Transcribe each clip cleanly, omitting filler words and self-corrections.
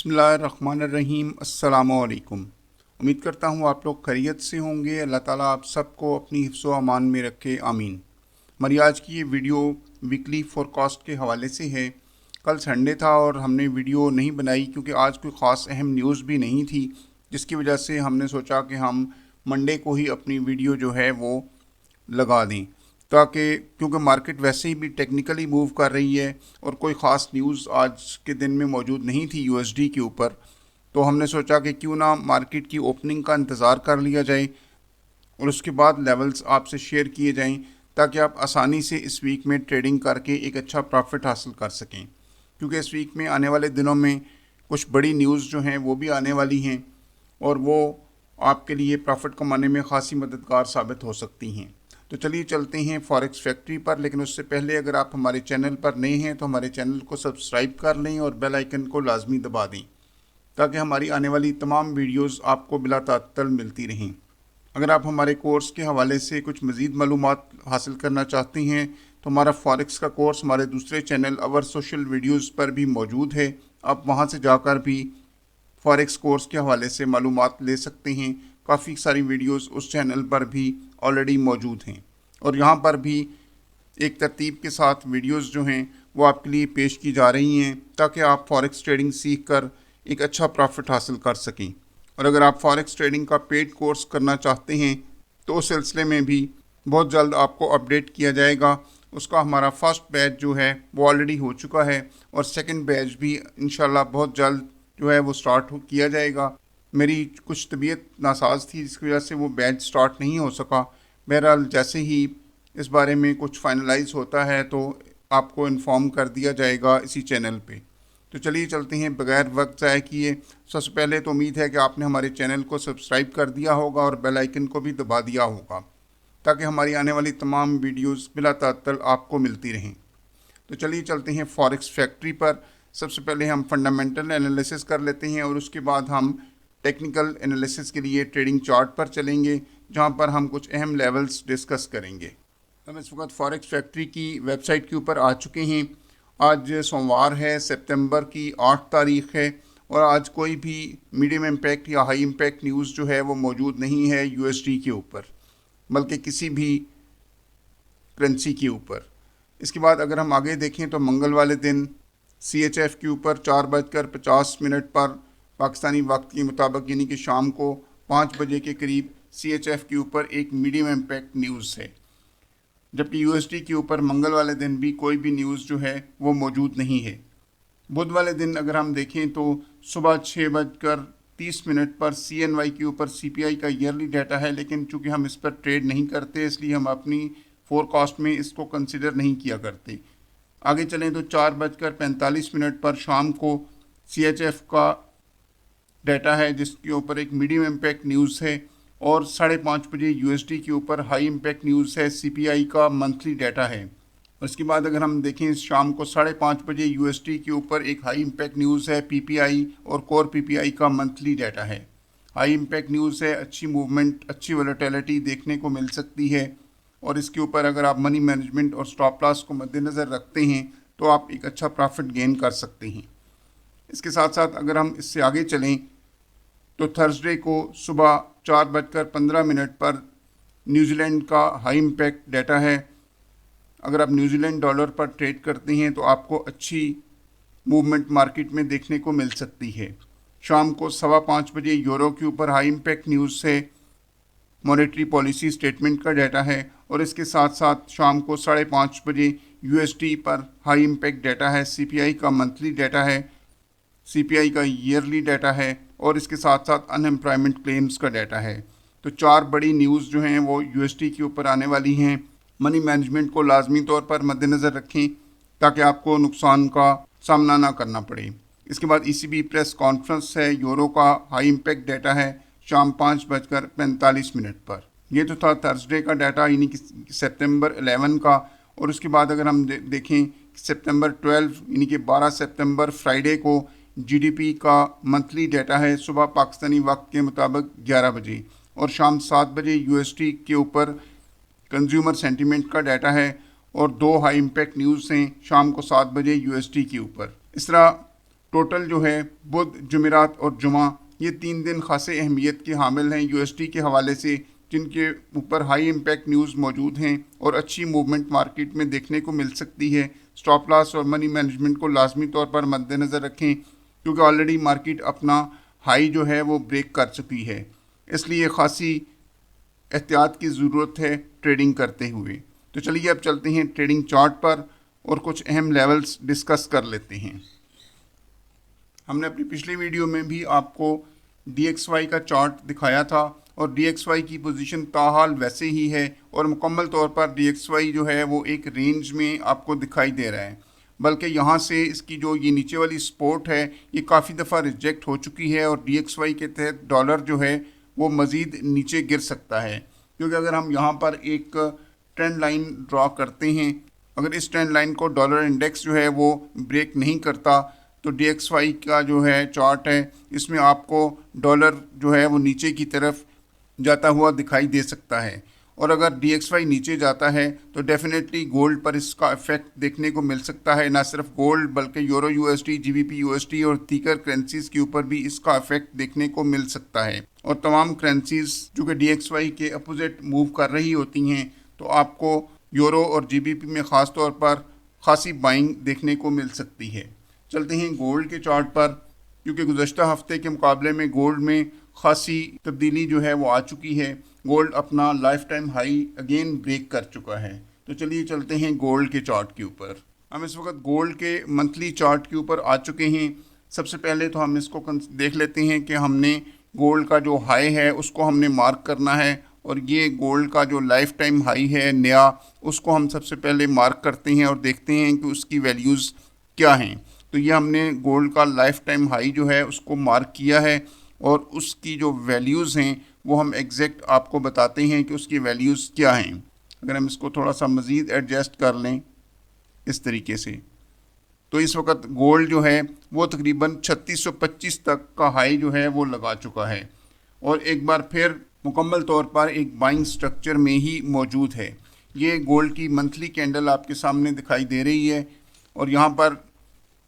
बिस्मिल्लाहिर्रहमानिर्रहीम। अस्सलामुअलैकुम। उम्मीद करता हूँ आप लोग खैरियत से होंगे। अल्लाह ताला आप सबको अपनी हिफ्ज़ व अमान में रखे, आमीन। हमारी आज की ये वीडियो वीकली फोरकास्ट के हवाले से है। कल संडे था और हमने वीडियो नहीं बनाई क्योंकि आज कोई ख़ास अहम न्यूज़ भी नहीं थी, जिसकी वजह से हमने सोचा कि हम मंडे को ही अपनी वीडियो जो है वो लगा दें, ताकि क्योंकि मार्केट वैसे ही भी टेक्निकली मूव कर रही है और कोई ख़ास न्यूज़ आज के दिन में मौजूद नहीं थी यूएसडी के ऊपर, तो हमने सोचा कि क्यों ना मार्केट की ओपनिंग का इंतज़ार कर लिया जाए और उसके बाद लेवल्स आपसे शेयर किए जाएं, ताकि आप आसानी से इस वीक में ट्रेडिंग करके एक अच्छा प्रॉफिट हासिल कर सकें। क्योंकि इस वीक में आने वाले दिनों में कुछ बड़ी न्यूज़ जो हैं वो भी आने वाली हैं और वो आपके लिए प्रॉफिट कमाने में ख़ासी मददगार साबित हो सकती हैं। तो चलिए चलते हैं फॉरेक्स फैक्ट्री पर, लेकिन उससे पहले अगर आप हमारे चैनल पर नए हैं तो हमारे चैनल को सब्सक्राइब कर लें और बेल आइकन को लाजमी दबा दें, ताकि हमारी आने वाली तमाम वीडियोस आपको बिला तात्तल मिलती रहें। अगर आप हमारे कोर्स के हवाले से कुछ मज़ीद मालूमात हासिल करना चाहते हैं तो हमारा फॉरेक्स का कोर्स हमारे दूसरे चैनल अवर सोशल वीडियोज़ पर भी मौजूद है। आप वहाँ से जाकर भी फॉरेक्स कोर्स के हवाले से मालूमात ले सकते हैं। काफ़ी सारी वीडियोस उस चैनल पर भी ऑलरेडी मौजूद हैं और यहाँ पर भी एक तरतीब के साथ वीडियोस जो हैं वो आपके लिए पेश की जा रही हैं, ताकि आप फॉरेक्स ट्रेडिंग सीख कर एक अच्छा प्रॉफिट हासिल कर सकें। और अगर आप फॉरेक्स ट्रेडिंग का पेड कोर्स करना चाहते हैं तो उस सिलसिले में भी बहुत जल्द आपको अपडेट किया जाएगा। उसका हमारा फर्स्ट बैच जो है वो ऑलरेडी हो चुका है और सेकंड बैच भी इंशाल्लाह बहुत जल्द जो है वो स्टार्ट किया जाएगा। मेरी कुछ तबीयत नासाज थी, जिसकी वजह से वो बैच स्टार्ट नहीं हो सका। बहरहाल जैसे ही इस बारे में कुछ फाइनलाइज होता है तो आपको इन्फॉर्म कर दिया जाएगा इसी चैनल पे। तो चलिए चलते हैं बगैर वक्त ज़ाय किए। सबसे पहले तो उम्मीद है कि आपने हमारे चैनल को सब्सक्राइब कर दिया होगा और बेल आइकन को भी दबा दिया होगा, ताकि हमारी आने वाली तमाम वीडियोज़ बिला तात्तल आपको मिलती रहें। तो चलिए चलते हैं फॉरेक्स फैक्ट्री पर। सबसे पहले हम फंडामेंटल एनालिसिस कर लेते हैं और उसके बाद हम टेक्निकल एनालिसिस के लिए ट्रेडिंग चार्ट पर चलेंगे, जहां पर हम कुछ अहम लेवल्स डिस्कस करेंगे। हम इस वक्त फॉरेक्स फैक्ट्री की वेबसाइट के ऊपर आ चुके हैं। आज सोमवार है, सितंबर की 8 तारीख़ है और आज कोई भी मीडियम इम्पैक्ट या हाई इम्पैक्ट न्यूज़ जो है वो मौजूद नहीं है यूएसडी के ऊपर, बल्कि किसी भी करेंसी के ऊपर। इसके बाद अगर हम आगे देखें तो मंगल वाले दिन CHF के ऊपर 4:50 पर पाकिस्तानी वक्त के मुताबिक यानी कि शाम को 5 बजे के करीब CHF के ऊपर एक मीडियम इम्पैक्ट न्यूज़ है, जबकि USD के ऊपर मंगल वाले दिन भी कोई भी न्यूज़ जो है वो मौजूद नहीं है। बुध वाले दिन अगर हम देखें तो सुबह 6:30 पर CNY के ऊपर CPI का ईयरली डाटा है, लेकिन चूँकि हम इस पर ट्रेड नहीं करते इसलिए हम अपनी फोरकास्ट में इसको कंसिडर नहीं किया करते। आगे चलें तो 4:45 पर शाम को CHF का डाटा है, जिसके ऊपर एक मीडियम इम्पैक्ट न्यूज़ है, और 5:30 बजे USD के ऊपर हाई इम्पैक्ट न्यूज़ है, CPI का मंथली डाटा है। उसके बाद अगर हम देखें शाम को 5:30 बजे USD के ऊपर एक हाई इम्पैक्ट न्यूज़ है, PPI और कोर PPI का मंथली डाटा है। हाई इम्पैक्ट न्यूज़ है, अच्छी मूवमेंट, अच्छी वोलेटिलिटी देखने को मिल सकती है और इसके ऊपर अगर आप मनी मैनेजमेंट और स्टॉप लॉस को मद्देनज़र रखते हैं तो आप एक अच्छा प्रॉफिट गेन कर सकते हैं। इसके साथ साथ अगर हम इससे आगे चलें तो थर्सडे को सुबह 4:15 पर न्यूजीलैंड का हाई इम्पैक्ट डाटा है। अगर आप न्यूजीलैंड डॉलर पर ट्रेड करते हैं तो आपको अच्छी मूवमेंट मार्केट में देखने को मिल सकती है। शाम को 5:15 बजे यूरो के ऊपर हाई इम्पैक्ट न्यूज़ से मॉनेटरी पॉलिसी स्टेटमेंट का डाटा है और इसके साथ साथ शाम को 5:30 बजे USD पर हाई इम्पैक्ट डाटा है, CPI का मंथली डाटा है, CPI का ईयरली डाटा है और इसके साथ साथ अनएम्प्लॉयमेंट क्लेम्स का डाटा है। तो 4 बड़ी न्यूज़ जो हैं वो USD के ऊपर आने वाली हैं। मनी मैनेजमेंट को लाजमी तौर पर मद्देनज़र रखें ताकि आपको नुकसान का सामना ना करना पड़े। इसके बाद ECB प्रेस कॉन्फ्रेंस है, यूरो का हाई इम्पैक्ट डाटा है शाम 5:45 पर। ये तो था थर्सडे का डाटा यानी कि सितंबर 11 का। और उसके बाद अगर हम देखें सितंबर 12 यानी कि 12 सितंबर फ्राइडे को GDP का मंथली डाटा है, सुबह पाकिस्तानी वक्त के मुताबिक 11 बजे और शाम 7 बजे USD के ऊपर कंज्यूमर सेंटीमेंट का डाटा है और 2 हाई इम्पैक्ट न्यूज़ हैं शाम को 7 बजे USD के ऊपर। इस तरह टोटल जो है बुध, जुमेरात और जुमा, ये 3 दिन खासे अहमियत के हामिल हैं यूएसडी के हवाले से, जिनके ऊपर हाई इम्पैक्ट न्यूज़ मौजूद हैं और अच्छी मूवमेंट मार्केट में देखने को मिल सकती है। स्टॉप लॉस और मनी मैनेजमेंट को लाजमी तौर पर मद्देनज़र रखें, क्योंकि ऑलरेडी मार्केट अपना हाई जो है वो ब्रेक कर चुकी है, इसलिए खासी एहतियात की ज़रूरत है ट्रेडिंग करते हुए। तो चलिए अब चलते हैं ट्रेडिंग चार्ट पर और कुछ अहम लेवल्स डिस्कस कर लेते हैं। हमने अपनी पिछली वीडियो में भी आपको DXY का चार्ट दिखाया था और DXY की पोजीशन ताहाल वैसे ही है और मुकम्मल तौर पर DXY जो है वो एक रेंज में आपको दिखाई दे रहा है, बल्कि यहाँ से इसकी जो ये नीचे वाली सपोर्ट है ये काफ़ी दफ़ा रिजेक्ट हो चुकी है और DXY के तहत डॉलर जो है वो मज़ीद नीचे गिर सकता है। क्योंकि अगर हम यहाँ पर एक ट्रेंड लाइन ड्रॉ करते हैं, अगर इस ट्रेंड लाइन को डॉलर इंडेक्स जो है वो ब्रेक नहीं करता तो DXY का जो है चार्ट है इसमें आपको डॉलर जो है वो नीचे की तरफ जाता हुआ दिखाई दे सकता है। और अगर DXY नीचे जाता है तो डेफिनेटली गोल्ड पर इसका इफेक्ट देखने को मिल सकता है। ना सिर्फ गोल्ड बल्कि यूरो USD, GBP USD और दीगर करेंसीज के ऊपर भी इसका इफेक्ट देखने को मिल सकता है। और तमाम करेंसीज जो कि DXY के अपोजिट मूव कर रही होती हैं, तो आपको यूरो और GBP में ख़ास तौर पर खासी बाइंग देखने को मिल सकती है। चलते हैं गोल्ड के चार्ट पर, क्योंकि गुज़श्ता हफ्ते के मुकाबले में गोल्ड में खासी तब्दीली जो है वो आ चुकी है। गोल्ड अपना lifetime high again break कर चुका है। तो चलिए चलते हैं गोल्ड के चार्ट के ऊपर। हम इस वक्त गोल्ड के मंथली चार्ट के ऊपर आ चुके हैं। सबसे पहले तो हम इसको देख लेते हैं कि हमने गोल्ड का जो हाई है उसको हमने मार्क करना है और ये गोल्ड का जो लाइफ टाइम हाई है नया, उसको हम सबसे पहले मार्क करते हैं और देखते हैं कि उसकी वैल्यूज़ क्या हैं। तो ये हमने गोल्ड का लाइफ टाइम हाई जो है उसको मार्क किया है और उसकी जो वैल्यूज़ हैं वो हम एग्जैक्ट आपको बताते हैं कि उसकी वैल्यूज़ क्या हैं। अगर हम इसको थोड़ा सा मज़ीद एडजस्ट कर लें इस तरीके से, तो इस वक्त गोल्ड जो है वो तकरीबन 3625 तक का हाई जो है वो लगा चुका है और एक बार फिर मुकम्मल तौर पर एक बाइंग स्ट्रक्चर में ही मौजूद है। ये गोल्ड की मंथली कैंडल आपके सामने दिखाई दे रही है और यहाँ पर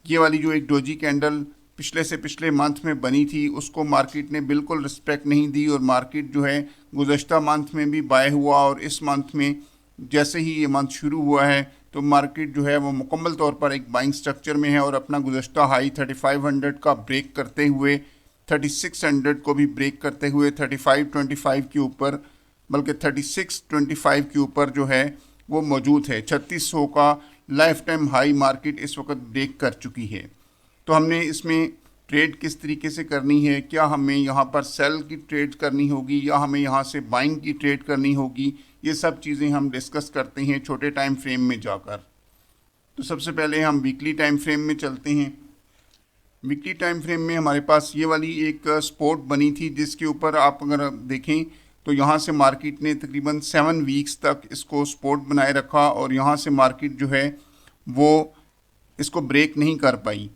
ये वाली जो एक डोजी कैंडल पिछले से पिछले मंथ में बनी थी उसको मार्केट ने बिल्कुल रिस्पेक्ट नहीं दी और मार्केट जो है गुज़श्ता मंथ में भी बाय हुआ और इस मंथ में जैसे ही ये मंथ शुरू हुआ है तो मार्केट जो है वो मुकम्मल तौर पर एक बाइंग स्ट्रक्चर में है और अपना गुज़श्ता हाई 3500 का ब्रेक करते हुए 3600 को भी ब्रेक करते हुए 3525 के ऊपर, बल्कि 3625 के ऊपर जो है वो मौजूद है। 3600 का लाइफ टाइम हाई मार्केट इस वक्त ब्रेक कर चुकी है। तो हमने इसमें ट्रेड किस तरीके से करनी है, क्या हमें यहाँ पर सेल की ट्रेड करनी होगी या हमें यहाँ से बाइंग की ट्रेड करनी होगी, ये सब चीज़ें हम डिस्कस करते हैं छोटे टाइम फ्रेम में जाकर। तो सबसे पहले हम वीकली टाइम फ्रेम में चलते हैं। वीकली टाइम फ्रेम में हमारे पास ये वाली एक सपोर्ट बनी थी जिसके ऊपर आप अगर देखें तो यहाँ से मार्केट ने तकरीबन 7 वीक्स तक इसको सपोर्ट बनाए रखा और यहाँ से मार्केट जो है वो इसको ब्रेक नहीं कर पाई।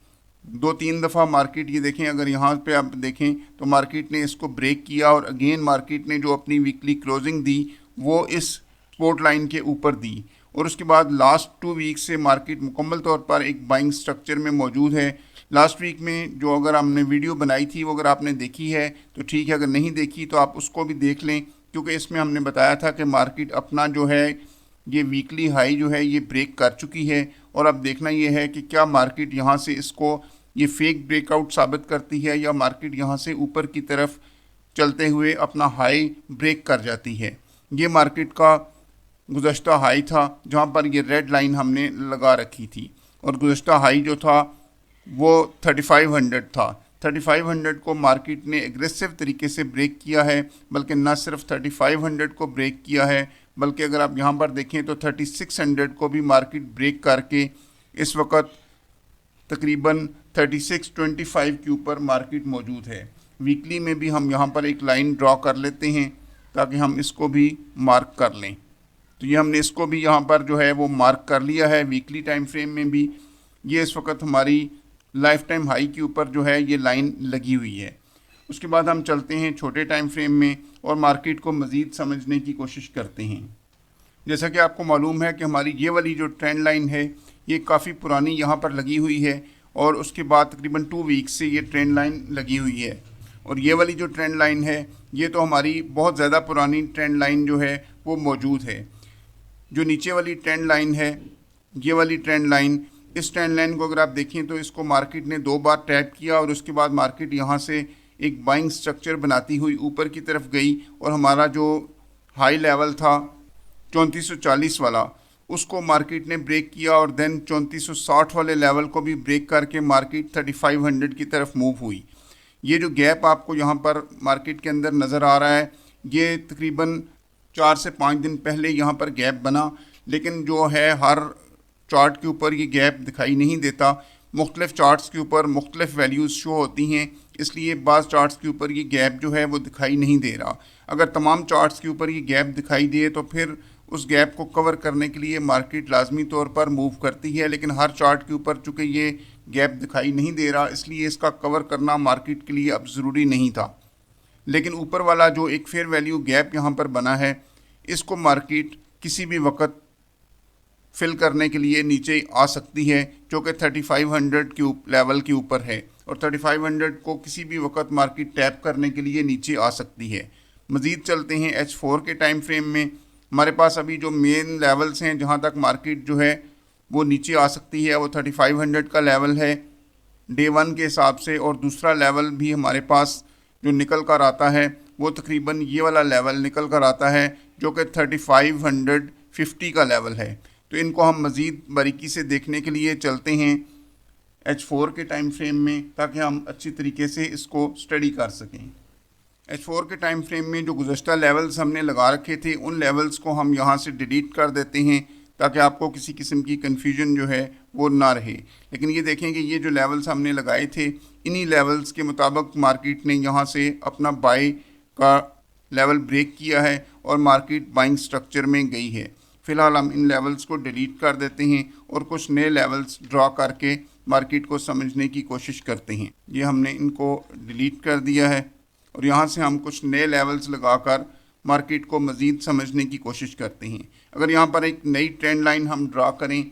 2-3 दफ़ा मार्केट ये देखें, अगर यहाँ पे आप देखें तो मार्केट ने इसको ब्रेक किया और अगेन मार्केट ने जो अपनी वीकली क्लोजिंग दी वो इस सपोर्ट लाइन के ऊपर दी और उसके बाद लास्ट 2 वीक से मार्केट मुकम्मल तौर पर एक बाइंग स्ट्रक्चर में मौजूद है। लास्ट वीक में जो अगर हमने वीडियो बनाई थी वो अगर आपने देखी है तो ठीक है, अगर नहीं देखी तो आप उसको भी देख लें, क्योंकि इसमें हमने बताया था कि मार्केट अपना जो है ये वीकली हाई जो है ये ब्रेक कर चुकी है और अब देखना ये है कि क्या मार्केट यहाँ से इसको ये फेक ब्रेकआउट साबित करती है या मार्केट यहाँ से ऊपर की तरफ चलते हुए अपना हाई ब्रेक कर जाती है। ये मार्केट का गुज़श्ता हाई था जहाँ पर ये रेड लाइन हमने लगा रखी थी और गुज़श्ता हाई जो था वो 3500 था। 3500 को मार्केट ने एग्रेसिव तरीके से ब्रेक किया है, बल्कि न सिर्फ 3500 को ब्रेक किया है बल्कि अगर आप यहाँ पर देखें तो 3600 को भी मार्केट ब्रेक करके इस वक्त तकरीबन 3625 के ऊपर मार्केट मौजूद है। वीकली में भी हम यहाँ पर एक लाइन ड्रॉ कर लेते हैं ताकि हम इसको भी मार्क कर लें। तो ये हमने इसको भी यहाँ पर जो है वो मार्क कर लिया है। वीकली टाइम फ्रेम में भी ये इस वक्त हमारी लाइफ टाइम हाई के ऊपर जो है ये लाइन लगी हुई है। उसके बाद हम चलते हैं छोटे टाइम फ्रेम में और मार्केट को मज़ीद समझने की कोशिश करते हैं। जैसा कि आपको मालूम है कि हमारी ये वाली जो ट्रेंड लाइन है ये काफ़ी पुरानी यहाँ पर लगी हुई है और उसके बाद तकरीबन 2 वीक से ये ट्रेंड लाइन लगी हुई है। और ये वाली जो ट्रेंड लाइन है ये तो हमारी बहुत ज़्यादा पुरानी ट्रेंड लाइन जो है वो मौजूद है। जो नीचे वाली ट्रेंड लाइन है, ये वाली ट्रेंड लाइन, इस ट्रेंड लाइन को अगर आप देखें तो इसको मार्केट ने 2 बार टैप किया और उसके बाद मार्केट यहाँ से एक बाइंग स्ट्रक्चर बनाती हुई ऊपर की तरफ गई और हमारा जो हाई लेवल था 3440 वाला, उसको मार्केट ने ब्रेक किया और देन 3460 वाले लेवल को भी ब्रेक करके मार्केट 3500 की तरफ मूव हुई। ये जो गैप आपको यहाँ पर मार्केट के अंदर नज़र आ रहा है, ये तकरीबन 4 से 5 दिन पहले यहाँ पर गैप बना, लेकिन जो है हर चार्ट के ऊपर ये गैप दिखाई नहीं देता। मुख्तलिफ चार्ट्स के ऊपर मुख्तलिफ वैल्यूज़ शो होती हैं, इसलिए बाज़ चार्ट्स के ऊपर ये गैप जो है वो दिखाई नहीं दे रहा। अगर तमाम चार्ट्स के ऊपर ये गैप दिखाई दे तो फिर उस गैप को कवर करने के लिए मार्केट लाजमी तौर पर मूव करती है, लेकिन हर चार्ट के ऊपर चूँकि ये गैप दिखाई नहीं दे रहा, इसलिए इसका कवर करना मार्केट के लिए अब ज़रूरी नहीं था। लेकिन ऊपर वाला जो एक फेयर वैल्यू गैप यहाँ पर बना है, इसको मार्केट किसी भी वक्त फिल करने के लिए नीचे आ सकती है, जो कि 3500 के लेवल के ऊपर है, और 3500 को किसी भी वक्त मार्केट टैप करने के लिए नीचे आ सकती है। मज़ीद चलते हैं H4 के टाइम फ्रेम में। हमारे पास अभी जो मेन लेवल्स हैं जहां तक मार्केट जो है वो नीचे आ सकती है, वो 3500 का लेवल है डे 1 के हिसाब से, और दूसरा लेवल भी हमारे पास जो निकल कर आता है वो तकरीबन ये वाला लेवल निकल कर आता है, जो कि 3550 का लेवल है। तो इनको हम मज़ीद बारीकी से देखने के लिए चलते हैं H4 के टाइम फ्रेम में, ताकि हम अच्छी तरीके से इसको स्टडी कर सकें। H4 के टाइम फ्रेम में जो गुज़श्ता लेवल्स हमने लगा रखे थे, उन लेवल्स को हम यहाँ से डिलीट कर देते हैं, ताकि आपको किसी किस्म की कन्फ्यूजन जो है वो ना रहे। लेकिन ये देखें कि ये जो लेवल्स हमने लगाए थे, इन्हीं लेवल्स के मुताबिक मार्केट ने यहाँ से अपना बाई का लेवल ब्रेक किया है और मार्केट बाइंग स्ट्रक्चर में गई है। फ़िलहाल हम इन लेवल्स को डिलीट कर देते हैं और कुछ नए लेवल्स ड्रा करके मार्केट को समझने की कोशिश करते हैं। ये हमने इनको डिलीट कर दिया है और यहाँ से हम कुछ नए लेवल्स लगाकर मार्केट को मज़ीद समझने की कोशिश करते हैं। अगर यहाँ पर एक नई ट्रेंड लाइन हम ड्रा करें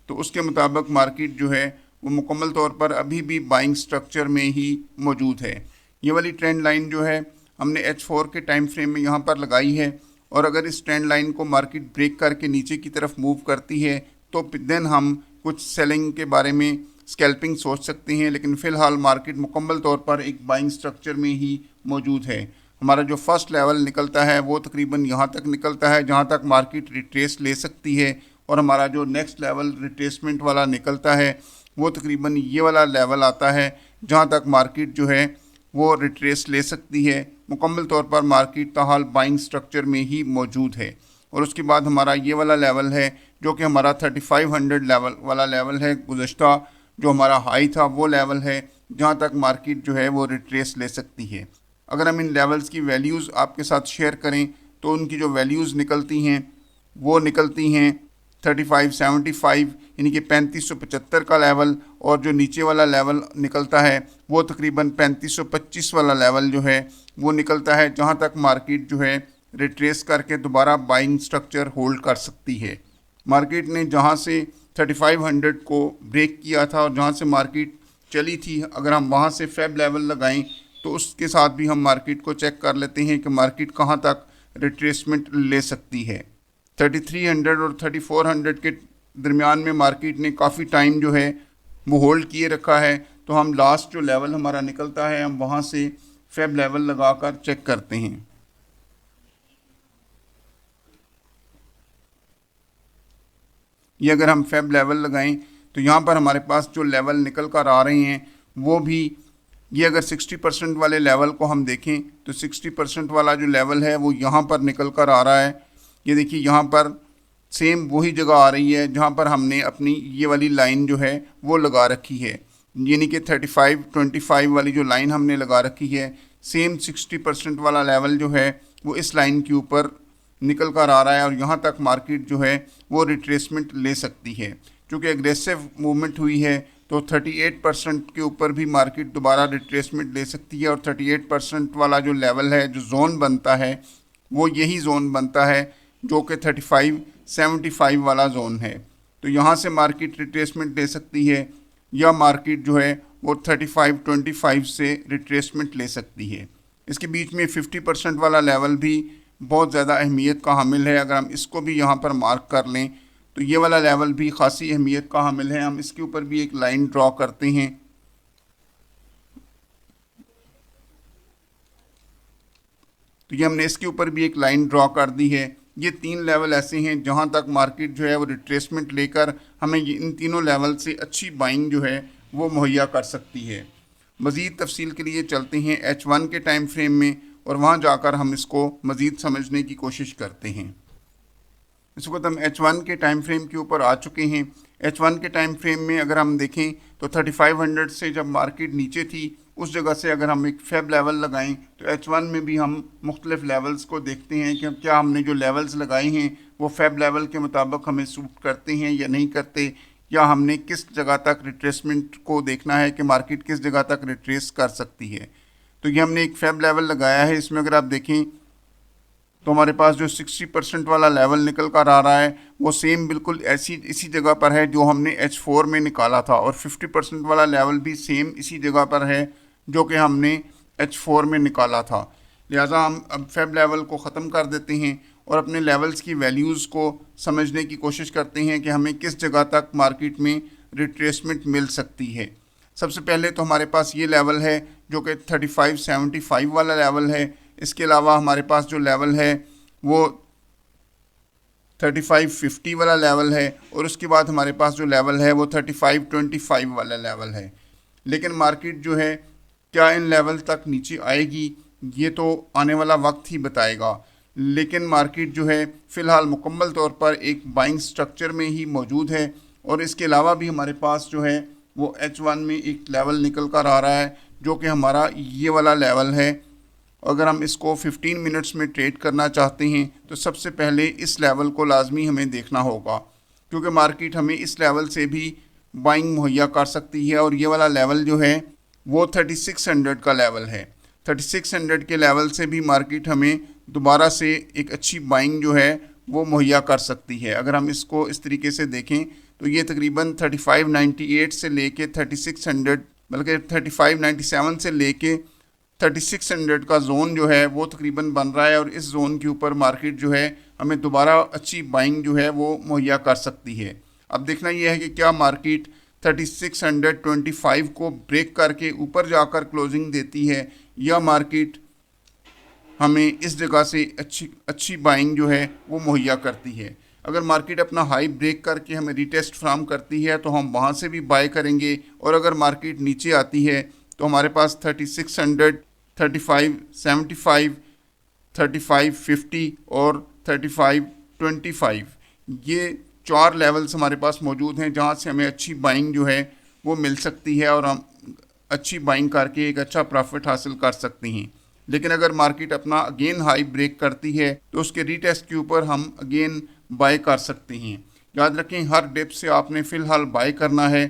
तो उसके मुताबिक मार्केट जो है वो मुकम्मल तौर पर अभी भी बाइंग स्ट्रक्चर में ही मौजूद है। ये वाली ट्रेंड लाइन जो है हमने H4 के टाइम फ्रेम में यहाँ पर लगाई है, और अगर इस ट्रेंड लाइन को मार्केट ब्रेक करके नीचे की तरफ मूव करती है तो देन हम कुछ सेलिंग के बारे में, स्कैल्पिंग सोच सकते हैं। लेकिन फ़िलहाल मार्केट मुकम्मल तौर पर एक बाइंग स्ट्रक्चर में ही मौजूद है। हमारा जो फर्स्ट लेवल निकलता है वो तकरीबन यहाँ तक निकलता है जहाँ तक मार्केट रिट्रेस ले सकती है, और हमारा जो नेक्स्ट लेवल रिट्रेसमेंट वाला निकलता है वो तकरीबन ये वाला लेवल आता है जहाँ तक मार्केट जो है वो रिट्रेस ले सकती है। मुकम्मल तौर पर मार्केट ताहाल बाइंग स्ट्रक्चर में ही मौजूद है। और उसके बाद हमारा ये वाला लेवल है जो कि हमारा 3500 लेवल वाला लेवल है। गुज़श्ता जो हमारा हाई था वो लेवल है जहाँ तक मार्केट जो है वो रिट्रेस ले सकती है। अगर हम इन लेवल्स की वैल्यूज़ आपके साथ शेयर करें तो उनकी जो वैल्यूज़ निकलती हैं वो निकलती हैं 3575 यानी कि 3575 का लेवल, और जो नीचे वाला लेवल निकलता है वो तकरीबन 3525 वाला लेवल जो है वो निकलता है, जहां तक मार्केट जो है रिट्रेस करके दोबारा बाइंग स्ट्रक्चर होल्ड कर सकती है। मार्केट ने जहां से 3500 को ब्रेक किया था और जहां से मार्केट चली थी, अगर हम वहां से फेब लेवल लगाएं तो उसके साथ भी हम मार्केट को चेक कर लेते हैं कि मार्केट कहां तक रिट्रेसमेंट ले सकती है। 3300 और 3400 के दरमियान में मार्केट ने काफ़ी टाइम जो है वो होल्ड किए रखा है, तो हम लास्ट जो लेवल हमारा निकलता है हम वहाँ से फेब लेवल लगाकर चेक करते हैं। ये अगर हम फेब लेवल लगाएं तो यहाँ पर हमारे पास जो लेवल निकल कर आ रहे हैं वो भी, ये अगर 60% वाले लेवल को हम देखें तो 60% वाला जो लेवल है वो यहाँ पर निकल कर आ रहा है। ये देखिए यहाँ पर सेम वही जगह आ रही है जहाँ पर हमने अपनी ये वाली लाइन जो है वो लगा रखी है, यानी कि 3525 वाली जो लाइन हमने लगा रखी है, सेम 60% वाला लेवल जो है वो इस लाइन के ऊपर निकल कर आ रहा है, और यहाँ तक मार्केट जो है वो रिट्रेसमेंट ले सकती है। क्योंकि एग्रेसिव मूवमेंट हुई है तो 38% के ऊपर भी मार्केट दोबारा रिट्रेसमेंट ले सकती है, और 38% वाला जो लेवल है, जो जोन बनता है वो यही जोन बनता है जो कि 3575 वाला जोन है। तो यहाँ से मार्केट रिट्रेसमेंट ले सकती है, या मार्केट जो है वो 35.25 से रिट्रेसमेंट ले सकती है। इसके बीच में 50% वाला लेवल भी बहुत ज़्यादा अहमियत का हामिल है। अगर हम इसको भी यहाँ पर मार्क कर लें तो ये वाला लेवल भी ख़ासी अहमियत का हामिल है। हम इसके ऊपर भी एक लाइन ड्रॉ करते हैं। तो ये हमने इसके ऊपर भी एक लाइन ड्रॉ कर दी है। ये 3 लेवल ऐसे हैं जहाँ तक मार्केट जो है वो रिट्रेसमेंट लेकर हमें इन तीनों लेवल से अच्छी बाइंग जो है वो मुहैया कर सकती है। मज़ीद तफसील के लिए चलते हैं H1 के टाइम फ्रेम में और वहाँ जाकर हम इसको मज़ीद समझने की कोशिश करते हैं। इस वक्त हम H1 के टाइम फ्रेम के ऊपर आ चुके हैं। H1 के टाइम फ्रेम में अगर हम देखें तो 3500 से जब मार्केट नीचे थी उस जगह से अगर हम एक फेब लेवल लगाएं तो H1 में भी हम मुख्तलिफ लेवल्स को देखते हैं कि क्या हमने जो लेवल्स लगाए हैं वो फेब लेवल के मुताबिक हमें सूट करते हैं या नहीं करते, या हमने किस जगह तक रिट्रेसमेंट को देखना है कि मार्केट किस जगह तक रिट्रेस कर सकती है। तो ये हमने एक फेब लेवल लगाया है। इसमें अगर आप देखें तो हमारे पास जो 60% वाला लेवल निकल कर आ रहा है वो सेम बिल्कुल इसी जगह पर है जो हमने H4 में निकाला था, और 50% वाला लेवल भी सेम इसी जगह पर है जो कि हमने H4 में निकाला था। लिहाजा हम अब फेब लेवल को ख़त्म कर देते हैं और अपने लेवल्स की वैल्यूज़ को समझने की कोशिश करते हैं कि हमें किस जगह तक मार्केट में रिट्रेसमेंट मिल सकती है। सबसे पहले तो हमारे पास ये लेवल है जो कि 3575 वाला लेवल है। इसके अलावा हमारे पास जो लेवल है वो 3550 वाला लेवल है, और उसके बाद हमारे पास जो लेवल है वो 3525 वाला लेवल है। लेकिन मार्केट जो है क्या इन लेवल तक नीचे आएगी ये तो आने वाला वक्त ही बताएगा। लेकिन मार्केट जो है फ़िलहाल मुकम्मल तौर पर एक बाइंग स्ट्रक्चर में ही मौजूद है, और इसके अलावा भी हमारे पास जो है वो H1 में एक लेवल निकल कर आ रहा है जो कि हमारा ये वाला लेवल है। अगर हम इसको 15 मिनट्स में ट्रेड करना चाहते हैं तो सबसे पहले इस लेवल को लाजमी हमें देखना होगा, क्योंकि मार्केट हमें इस लेवल से भी बाइंग मुहैया कर सकती है। और ये वाला लेवल जो है वो 3600 का लेवल है। 3600 के लेवल से भी मार्केट हमें दोबारा से एक अच्छी बाइंग जो है वो मुहैया कर सकती है। अगर हम इसको इस तरीके से देखें तो ये तकरीबन 3598 से लेके 3600 बल्कि 3597 से लेके 3600 का जोन जो है वो तकरीबन बन रहा है, और इस जोन के ऊपर मार्केट जो है हमें दोबारा अच्छी बाइंग जो है वो मुहैया कर सकती है। अब देखना यह है कि क्या मार्केट 3625 को ब्रेक करके ऊपर जाकर क्लोजिंग देती है, या मार्केट हमें इस जगह से अच्छी बाइंग जो है वो मुहैया करती है। अगर मार्केट अपना हाई ब्रेक करके हमें रीटेस्ट फ्राहम करती है तो हम वहाँ से भी बाय करेंगे, और अगर मार्केट नीचे आती है तो हमारे पास 3600, 3575, 3550 और 3525 ये 4 लेवल्स हमारे पास मौजूद हैं जहाँ से हमें अच्छी बाइंग जो है वो मिल सकती है, और हम अच्छी बाइंग करके एक अच्छा प्रॉफिट हासिल कर सकते हैं। लेकिन अगर मार्केट अपना अगेन हाई ब्रेक करती है तो उसके रीटेस्ट के ऊपर हम अगेन बाय कर सकते हैं। याद रखें हर डिप से आपने फ़िलहाल बाय करना है।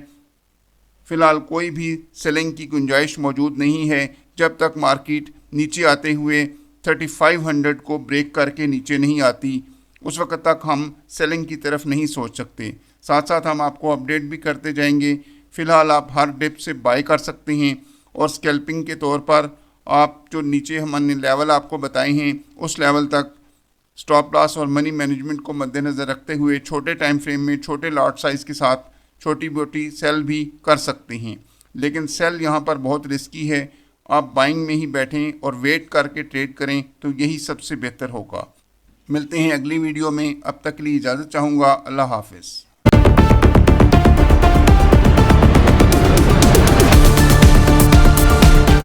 फ़िलहाल कोई भी सेलिंग की गुंजाइश मौजूद नहीं है जब तक मार्केट नीचे आते हुए 3500 को ब्रेक करके नीचे नहीं आती। उस वक्त तक हम सेलिंग की तरफ नहीं सोच सकते। साथ साथ हम आपको अपडेट भी करते जाएंगे। फ़िलहाल आप हर डिप से बाय कर सकते हैं, और स्कैल्पिंग के तौर पर आप जो नीचे हमने लेवल आपको बताए हैं उस लेवल तक स्टॉप लॉस और मनी मैनेजमेंट को मद्देनज़र रखते हुए छोटे टाइम फ्रेम में छोटे लॉट साइज़ के साथ छोटी मोटी सेल भी कर सकते हैं। लेकिन सेल यहाँ पर बहुत रिस्की है। आप बाइंग में ही बैठें और वेट करके ट्रेड करें तो यही सबसे बेहतर होगा। मिलते हैं अगली वीडियो में। अब तक के लिए इजाज़त चाहूँगा। अल्लाह हाफ़िज़।